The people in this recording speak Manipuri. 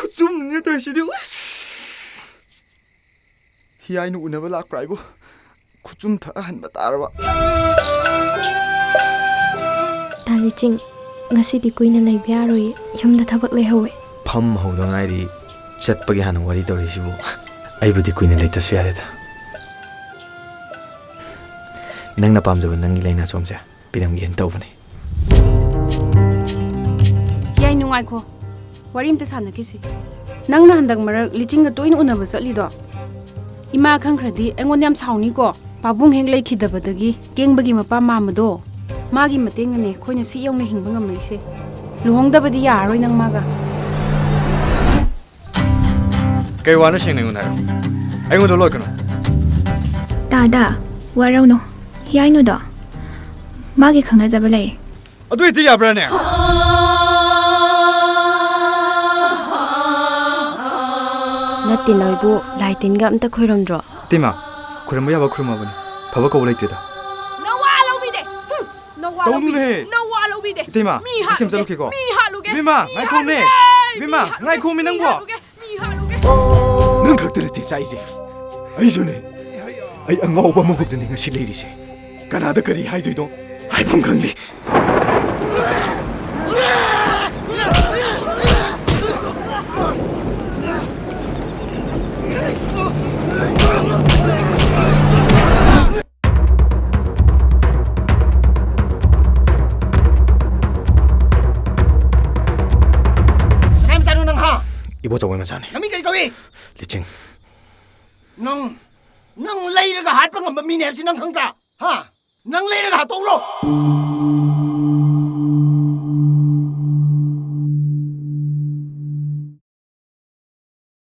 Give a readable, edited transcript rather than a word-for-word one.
ꯈꯨꯆꯨꯝꯅꯤ ꯇꯧꯔꯤꯁꯤꯗꯤ ꯍꯤꯌꯥꯏꯅ ꯎꯅꯕ ꯂꯥꯛꯄ꯭ꯔꯥ ꯑꯩꯕꯨ ꯈꯨꯆꯨꯝ ꯊꯛꯍꯟꯕ ꯇꯥꯔꯕ ꯇꯥ ꯂꯤꯆꯤꯡ ꯉꯁꯤꯗꯤ ꯀꯨꯏꯅ ꯂꯩꯕ ꯌꯥꯔꯣꯏ ꯌꯨꯝꯗ ꯊꯕꯛ ꯂꯩꯍꯧꯋꯦ ꯐꯝ ꯍꯧꯗ ꯉꯥꯏꯔꯤ ꯆꯠꯄꯒꯤ ꯍꯥꯟꯅ ꯋꯥꯔꯤ ꯇꯧꯔꯤꯁꯤꯕꯨ ꯑꯩꯕꯨꯗꯤ ꯀꯨꯏꯅ ꯂꯩꯇ꯭ꯔꯁꯨ ꯌꯥꯔꯦꯗ ꯅꯪꯅ ꯄꯥꯝꯖꯕ ꯅꯪꯒꯤ ꯂꯩꯅꯥꯆꯣꯝꯁꯦ ꯄꯤꯔꯝꯒꯦꯅ ꯇꯧꯕꯅꯦ ꯌꯥꯏ ꯅꯨꯡꯉꯥꯏꯈꯣ ꯋꯥꯔꯤ ꯑꯝꯇ ꯁꯥꯟꯅꯈꯤꯁꯤ ꯅꯪꯅ ꯍꯟꯗꯛ ꯃꯔꯛ ꯂꯤꯆꯤꯡꯒ ꯇꯣꯏꯅ ꯎꯅꯕ ꯆꯠꯂꯤꯗꯣ 이마 ꯈꯪꯈ꯭ꯔꯗꯤ ꯑꯩꯉꯣꯟꯗ ꯌꯥꯝ ꯁꯥꯎꯅꯤꯀꯣ ꯄꯥꯕꯨꯡ ꯍꯦꯛ ꯂꯩꯈꯤꯗꯕꯗꯒꯤ ꯀꯦꯡꯕꯒꯤ ꯃꯄꯥ ꯃꯥꯝꯕꯗꯣ 마기 ꯃꯇꯦꯡꯅꯅꯦ ꯑꯩꯈꯣꯏꯅ ꯁꯤ ꯌꯧꯅ ꯍꯤꯡꯕ ꯉꯝꯂꯛꯏꯁꯦ ꯂꯨꯍꯣꯡꯗꯕꯗꯤ ꯌꯥꯔꯣꯏ ꯅꯪ 마가 ꯀꯩ ꯋꯥꯅꯣ ꯁꯦꯡꯅ ꯑꯩꯉꯣꯟꯗ ꯍꯥꯏꯔꯣ ꯑꯩꯉꯣꯟꯗ ꯂꯣꯠꯀꯅꯣ ꯇꯥꯗ ꯋꯥꯔꯧꯅꯣ ꯍꯤꯌꯥꯏꯅꯨꯗꯣ 마기 ꯈꯪꯅꯖꯕ ꯂꯩꯔꯦ ꯑꯗꯨ ꯍꯦꯛꯇ ꯌꯥꯕ꯭ꯔꯥꯅꯦ ꯅꯠꯇꯦ ꯅꯣꯏꯕꯨ ꯂꯥꯏ ꯇꯤꯟꯒ ꯑꯝꯇ ꯈꯣꯏꯔꯝꯗ꯭ꯔꯣ ꯏꯇꯩꯃ ꯈꯨꯔꯨꯝꯕ ꯌꯥꯕ ꯈꯨꯔꯨꯝꯃꯕꯅꯤ ꯐꯕ ꯀꯧꯕ ꯂꯩꯇ꯭ꯔꯦꯗ ꯅꯋꯥ ꯂꯧꯕꯤꯗꯦ ꯇꯧꯅꯨꯅꯦ ꯅꯋꯥ ꯂꯧꯕꯤꯗꯦ 이때마 아침 자르게고 미마 나이콩네 미마 나이콩미 낭보 넌 각들한테 짜이지 아이전에 아이 안가오바 먹었던 내가 실례리세 까나다 그리 하이도이도 아이밤 강네 이보 저거 맞아네. 남이 거기 리칭. 능 레이르가 할빵 뭐 미네 없이 능 강자. 하. 능 레이르가 또로.